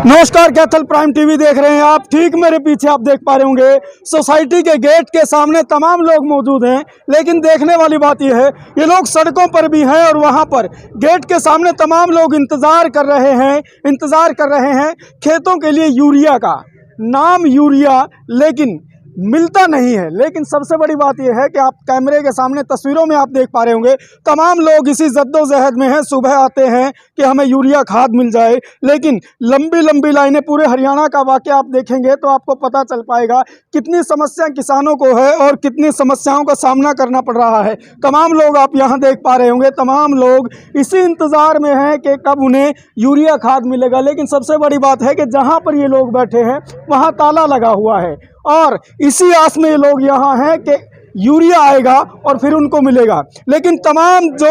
नमस्कार, Kaithal prime TV देख रहे हैं आप। ठीक मेरे पीछे आप देख पा रहे होंगे सोसाइटी के गेट के सामने तमाम लोग मौजूद हैं। लेकिन देखने वाली बात यह है, ये लोग सड़कों पर भी हैं और वहां पर गेट के सामने तमाम लोग इंतजार कर रहे हैं खेतों के लिए यूरिया का। नाम यूरिया लेकिन मिलता नहीं है। लेकिन सबसे बड़ी बात यह है कि आप कैमरे के सामने तस्वीरों में आप देख पा रहे होंगे तमाम लोग इसी जद्दोजहद में हैं। सुबह आते हैं कि हमें यूरिया खाद मिल जाए, लेकिन लंबी लंबी लाइनें। पूरे हरियाणा का वाकया आप देखेंगे तो आपको पता चल पाएगा कितनी समस्या किसानों को है और कितनी समस्याओं का सामना करना पड़ रहा है। तमाम लोग आप यहाँ देख पा रहे होंगे, तमाम लोग इसी इंतज़ार में हैं कि कब उन्हें यूरिया खाद मिलेगा। लेकिन सबसे बड़ी बात है कि जहाँ पर ये लोग बैठे हैं वहाँ ताला लगा हुआ है और इसी आस में ये लोग यहाँ हैं कि यूरिया आएगा और फिर उनको मिलेगा। लेकिन तमाम जो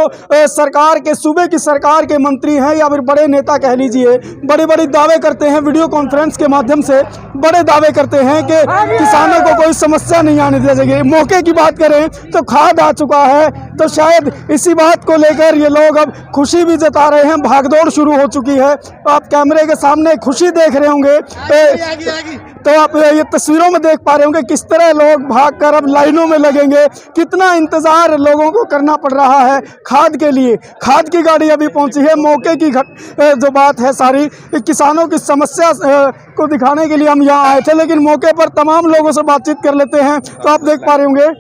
सरकार के सूबे की सरकार के मंत्री हैं या फिर बड़े नेता कह लीजिए, बड़े बड़े दावे करते हैं, वीडियो कॉन्फ्रेंस के माध्यम से बड़े दावे करते हैं कि किसानों को कोई समस्या नहीं आने दी जाएगी। मौके की बात करें तो खाद आ चुका है, तो शायद इसी बात को लेकर ये लोग अब खुशी भी जता रहे हैं। भागदौड़ शुरू हो चुकी है। आप कैमरे के सामने खुशी देख रहे होंगे तो आप ये तस्वीरों में देख पा रहे होंगे किस तरह लोग भागकर अब लाइनों में लगेंगे। कितना इंतजार लोगों को करना पड़ रहा है खाद के लिए। खाद की गाड़ी अभी पहुंची है। मौके की जो बात है सारी किसानों की समस्या को दिखाने के लिए हम यहाँ आए थे, लेकिन मौके पर तमाम लोगों से बातचीत कर लेते हैं। तो आप देख पा रहे होंगे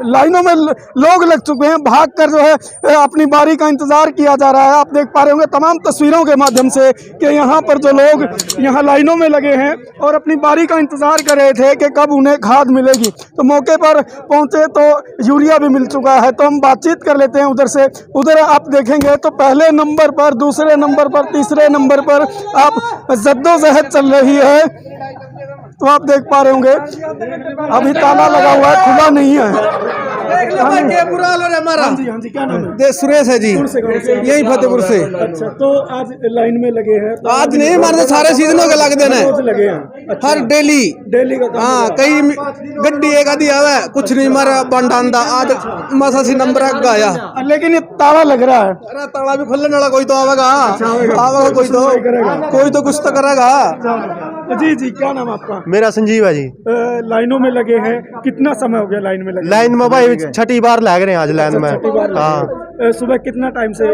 लाइनों में लोग लग चुके हैं, भागकर जो है अपनी बारी का इंतजार किया जा रहा है। आप देख पा रहे होंगे तमाम तस्वीरों के माध्यम से कि यहाँ पर जो लोग यहाँ लाइनों में लगे हैं और अपनी बारी का इंतजार कर रहे थे कि कब उन्हें खाद मिलेगी। तो मौके पर पहुँचे तो यूरिया भी मिल चुका है। तो हम बातचीत कर लेते हैं उधर से। उधर आप देखेंगे तो पहले नंबर पर, दूसरे नंबर पर, तीसरे नंबर पर आप जद्दोजहद चल रही है। तो आप देख पा रहे होंगे अभी ताला लगा हुआ है, खुला नहीं है। हमारा जी, क्या नाम है? सुरेश है जी, यही फतेहपुर से। अच्छा, तो आज लाइन में लगे हैं? तो आज नहीं, हमारे तो सारे सीजनों के लग देना है, लगे हैं। अच्छा, हर डेली का हाँ। कई गड्डी एक आधी आवा, कुछ नहीं मारा बंडांदा आज मसा सी नंबर आया। लेकिन ये ताला लग रहा है। अरे ताला भी खुलने वाला, कोई तो आवेगा। आवेगा कोई तो कुछ तो करेगा। जी, क्या नाम आपका? मेरा संजीव है जी। लाइनों में लगे हैं, कितना समय हो गया लाइन में लगे? लाइन में भाई छठी बार लग रहे हैं आज लाइन में। हाँ, सुबह कितना टाइम से?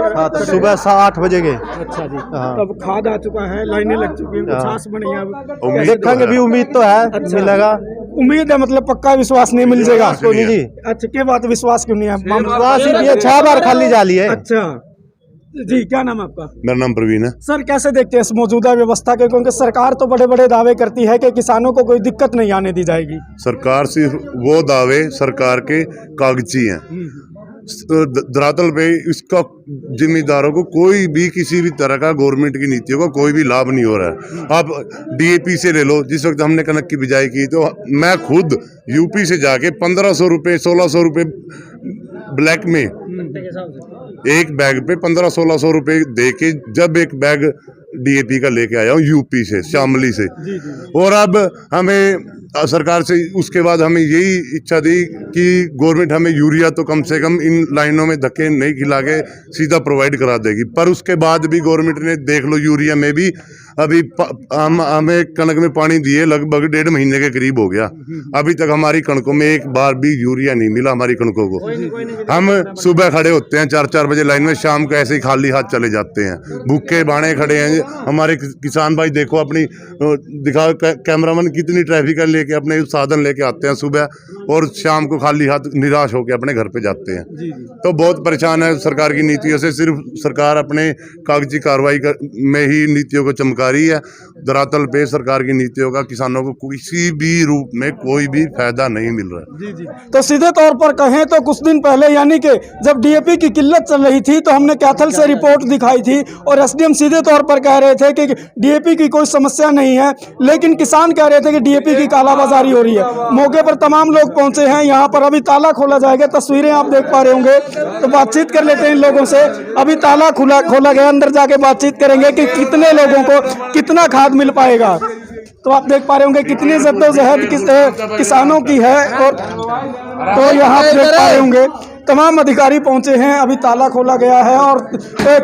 सुबह 8 बजे के। अच्छा जी। तब खाद आ चुका है, लाइनें लग चुकी हैं, कुछ आस बनी है? देखेंगे भी, उम्मीद तो है। अच्छा, मिलेगा। उम्मीद है, मतलब पक्का विश्वास नहीं मिल जाएगा तो नहीं जी। अच्छा, क्या बात, विश्वास क्यों नहीं है? विश्वास ही 6 बार खाली जाली है। अच्छा जी, क्या नाम आपका? मेरा नाम प्रवीण है। सर, कैसे देखते हैं इस मौजूदा व्यवस्था के? क्योंकि सरकार तो बड़े बड़े दावे करती है कि किसानों को कोई दिक्कत नहीं आने दी जाएगी। सरकार सिर्फ वो दावे सरकार के कागजी हैं। धरातल पे इसका जिम्मेदारों को कोई भी किसी भी तरह का गवर्नमेंट की नीतियों का कोई भी लाभ नहीं हो रहा है। आप DAP से ले लो, जिस वक्त हमने कनक की बिजाई की तो मैं खुद यूपी से जाके 1500 रुपये 1600 रुपये ब्लैक में एक बैग पे 1500-1600 रुपये दे के जब एक बैग DAP का लेके आया हूँ यूपी से, शामली से। और अब हमें सरकार से उसके बाद हमें यही इच्छा दी कि गवर्नमेंट हमें यूरिया तो कम से कम इन लाइनों में धक्के नहीं खिला के सीधा प्रोवाइड करा देगी। पर उसके बाद भी गवर्नमेंट ने देख लो यूरिया में भी अभी हमें कणक में पानी दिए लगभग 1.5 महीने के करीब हो गया। अभी तक हमारी कणकों में एक बार भी यूरिया नहीं मिला। हमारी कणकों को हम सुबह खड़े होते हैं 4-4 बजे लाइन में, शाम को ऐसे ही खाली हाथ चले जाते हैं। भूखे बाणे खड़े हैं हमारे किसान भाई। देखो अपनी दिखा कैमरामैन कितनी ट्रैफिक लेके अपने साधन लेके आते हैं सुबह और शाम को खाली हाथ निराश होकर अपने घर पे जाते हैं। तो बहुत परेशान है सरकार की नीतियों से। सिर्फ सरकार अपने कागजी कार्रवाई में ही नीतियों को चमका रही है। धरातल पे सरकार की नीतियों का किसानों को किसी भी रूप में कोई भी फायदा नहीं मिल रहा है। तो सीधे तौर पर कहें तो कुछ दिन पहले, यानी कि जब DAP की किल्लत चल रही थी, तो हमने कैथल से रिपोर्ट दिखाई थी और SDM सीधे तौर पर कह रहे थे कि DAP की कोई समस्या नहीं है, लेकिन किसान कह रहे थे कि DAP की कालाबाजारी हो रही है। मौके पर तमाम लोग पहुंचे हैं। यहाँ पर अभी ताला खोला जाएगा, तस्वीरें आप देख पा रहे होंगे। तो बातचीत कर लेते हैं इन लोगों से। अभी ताला खोला गया, अंदर जाके बातचीत करेंगे कि कितने लोगों को कितना खाद मिल पाएगा। तो आप देख पा रहे होंगे कितनी जद्दोजहद किसानों की है। और तो यहाँ देख पा रहे होंगे तमाम अधिकारी पहुंचे हैं। अभी ताला खोला गया है और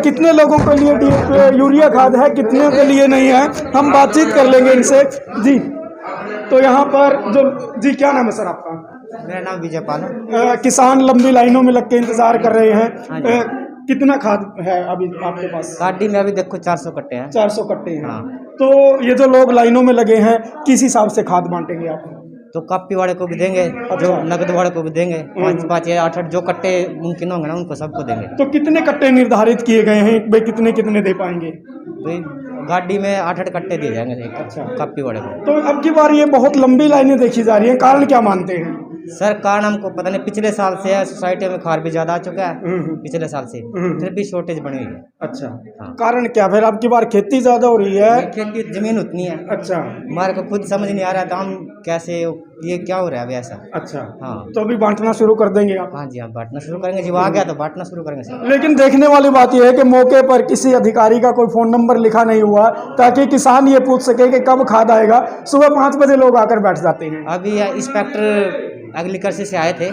कितने लोगों के लिए यूरिया खाद है, कितने के लिए नहीं है, हम बातचीत कर लेंगे इनसे। जी, तो यहाँ पर जो जी, क्या नाम है सर आपका? मेरा नाम विजय पाल है। किसान लंबी लाइनों में लग के इंतजार कर रहे हैं। कितना खाद है अभी आपके पास? गाड़ी में अभी देखो 400 कट्टे हैं। 400 कट्टे हैं। हाँ। तो ये जो लोग लाइनों में लगे हैं, किस हिसाब से खाद बांटेंगे आप? तो कापी वाले को भी देंगे, जो नगद वाले को भी देंगे, 5-5 या 8-8 जो कट्टे मुमकिन होंगे ना उनको सबको देंगे। तो कितने कट्टे निर्धारित किए गए हैं भाई, कितने कितने दे पाएंगे? तो गाड़ी में 8-8 कट्टे दिए जाएंगे एक कापी वाले को। तो अब की बार ये बहुत लंबी लाइनें देखी जा रही हैं, कारण क्या मानते हैं? सर कारण हमको पता नहीं, पिछले साल से है सोसाइटी में खार भी ज्यादा आ चुका है पिछले साल से, फिर भी शॉर्टेज बनी हुई है। अच्छा, हाँ। कारण क्या? फिर अब की बार खेती ज्यादा हो रही है? खेती जमीन उतनी है। अच्छा, हमारे को खुद समझ नहीं आ रहा था हम कैसे, ये क्या हो रहा है अभी ऐसा। अच्छा, हाँ। तो अभी बांटना शुरू कर देंगे आप? हाँ जी, हाँ बांटना शुरू करेंगे जी, वो आ गया तो बांटना शुरू करेंगे सर। लेकिन देखने वाली बात यह है कि मौके पर किसी अधिकारी का कोई फोन नंबर लिखा नहीं हुआ ताकि किसान ये पूछ सके कि कब खाद आएगा। सुबह 5 बजे लोग आकर बैठ जाते हैं। अभी इंस्पेक्टर एग्रीकल्चर से आए थे,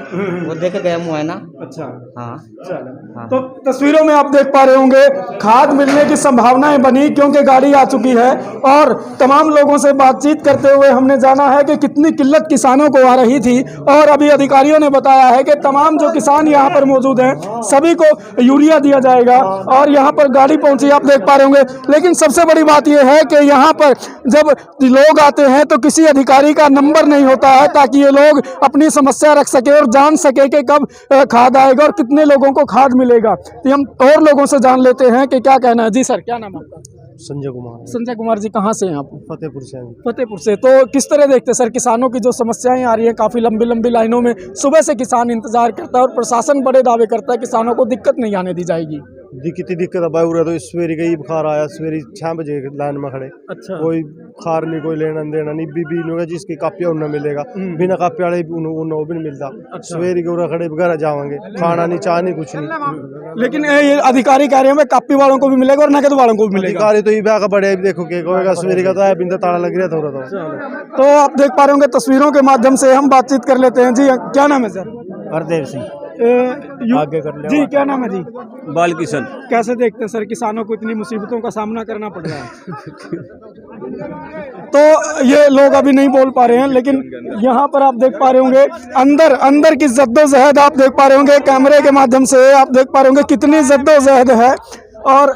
वो देख गए मुआयना। अच्छा, हाँ। चलो। तो तस्वीरों में आप देख पा रहे होंगे खाद मिलने की संभावनाएं बनी क्योंकि गाड़ी आ चुकी है। और तमाम लोगों से बातचीत करते हुए हमने जाना है कि कितनी किल्लत किसानों को आ रही थी। और अभी अधिकारियों ने बताया है कि तमाम जो किसान यहाँ पर मौजूद हैं सभी को यूरिया दिया जाएगा। और यहाँ पर गाड़ी पहुंची, आप देख पा रहे होंगे। लेकिन सबसे बड़ी बात यह है कि यहाँ पर जब लोग आते हैं तो किसी अधिकारी का नंबर नहीं होता है ताकि ये लोग अपनी समस्या रख सके और जान सके कि कब खाद आएगा और कितने लोगों को खाद मिलेगा। तो हम और लोगों से जान लेते हैं कि क्या कहना है। जी सर, क्या नाम है आपका? संजय कुमार। संजय कुमार जी, कहाँ से हैं आप? फतेहपुर से। फतेहपुर से। तो किस तरह देखते हैं सर किसानों की जो समस्याएं आ रही हैं, काफ़ी लंबी लंबी लाइनों में सुबह से किसान इंतजार करता है और प्रशासन बड़े दावे करता है किसानों को दिक्कत नहीं आने दी जाएगी। कितनी दिक्कत है भाई, तो सवेरे गई बुखार आया, सवेरे 6 बजे लाइन में खड़े। अच्छा, कोई खार नहीं, कोई लेना देना नहीं, बीबी नहीं, जिसकी कापिया उन्हें मिलेगा, बिना कापी वाले उन्हें भी नहीं मिलता। सवेरे गोरा खड़े वगैरह जावांगे, खाना नहीं, चाह नहीं, कुछ नहीं। लेकिन ये अधिकारी कह रहे हैं कापी वालों को भी मिलेगा और नकद वालों को भी मिलेगा। अधिकारी तो ये का बड़े देखो के कहेगा सवेरे का तो है, बिंदा ताला लग रहा थोड़ा तो आप देख पा रहे होंगे तस्वीरों के माध्यम से हम बातचीत कर लेते हैं। जी, क्या नाम है सर? हरदेव सिंह। आगे कर ले। जी, क्या नाम है जी? बालकिशन। कैसे देखते हैं सर किसानों को इतनी मुसीबतों का सामना करना पड़ रहा है? तो ये लोग अभी नहीं बोल पा रहे हैं, लेकिन यहाँ पर आप देख पा रहे होंगे अंदर की जद्दोजहद आप देख पा रहे होंगे। कैमरे के माध्यम से आप देख पा रहे होंगे कितनी जद्दोजहद है। और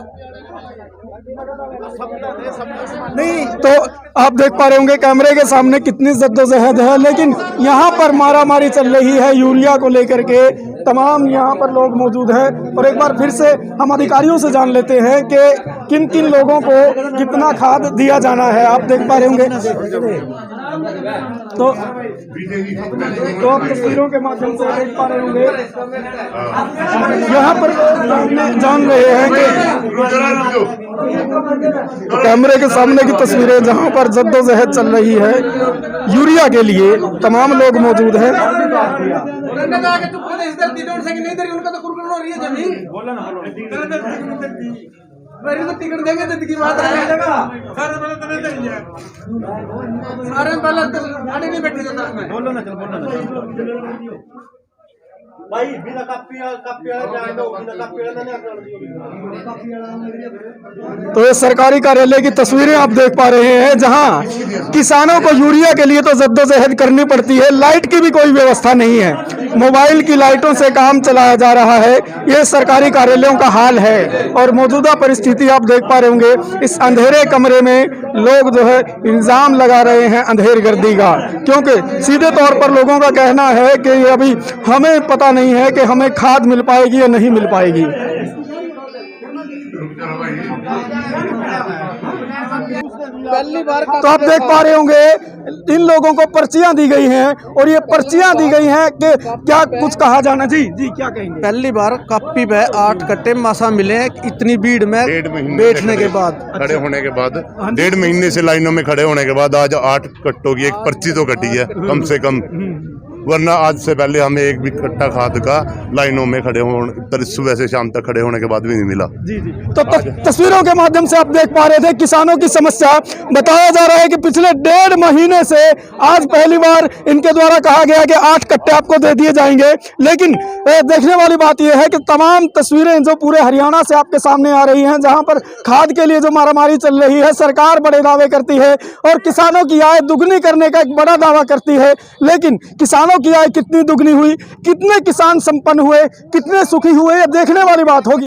नहीं तो आप देख पा रहे होंगे कैमरे के सामने कितनी जद्दोजहद है। लेकिन यहाँ पर मारामारी चल रही है यूरिया को लेकर के। तमाम यहाँ पर लोग मौजूद हैं और एक बार फिर से हम अधिकारियों से जान लेते हैं कि किन किन लोगों को कितना खाद दिया जाना है। आप देख पा रहे होंगे तो आप तस्वीरों के माध्यम से देख पा रहे होंगे यहाँ पर जान रहे हैं कि कैमरे के सामने की तस्वीरें जहां पर जद्दोजहद चल रही है यूरिया के लिए। तमाम लोग मौजूद हैं। तो ये सरकारी कार्यालय की तस्वीरें आप देख पा रहे हैं जहां किसानों को यूरिया के लिए तो जद्दोजहद करनी पड़ती है। लाइट की भी कोई व्यवस्था नहीं है, मोबाइल की लाइटों से काम चलाया जा रहा है। ये सरकारी कार्यालयों का हाल है और मौजूदा परिस्थिति आप देख पा रहे होंगे। इस अंधेरे कमरे में लोग जो है इल्जाम लगा रहे हैं अंधेरगर्दी का, क्योंकि सीधे तौर पर लोगों का कहना है कि अभी हमें पता नहीं है कि हमें खाद मिल पाएगी या नहीं मिल पाएगी। पहली बार तो आप देख पा रहे होंगे इन लोगों को पर्चियां दी गई हैं और ये पर्चियां दी गई हैं कि क्या कुछ कहा जाना। जी जी, क्या कहेंगे? पहली बार कापी पे 8 कट्टे मासा मिले इतनी भीड़ में, 1.5 महीने बैठने के बाद, खड़े होने के बाद, 1.5 महीने से लाइनों में खड़े होने के बाद आज 8 कट्टों की एक पर्ची तो कटी है कम से कम। वरना आज से पहले हमें एक भी कट्टा खाद का लाइनों में खड़े होने, सुबह से शाम तक खड़े होने के बाद भी नहीं मिला। जी जी। तो तस्वीरों के माध्यम से आप देख पा रहे थे किसानों की समस्या। बताया जा रहा है कि पिछले 1.5 महीने से आज पहली बार इनके द्वारा कहा गया कि 8 कट्टे आपको दे दिए जाएंगे, लेकिन देखने वाली बात यह है कि तमाम तस्वीरें जो पूरे हरियाणा से आपके सामने आ रही हैं, जहां पर खाद के लिए जो मारामारी चल रही है, सरकार बड़े दावे करती है और किसानों की आय दुगनी करने का एक बड़ा दावा करती है, लेकिन किसानों की आय कितनी दुगनी हुई, कितने किसान संपन्न हुए, कितने सुखी हुए, ये देखने वाली बात होगी।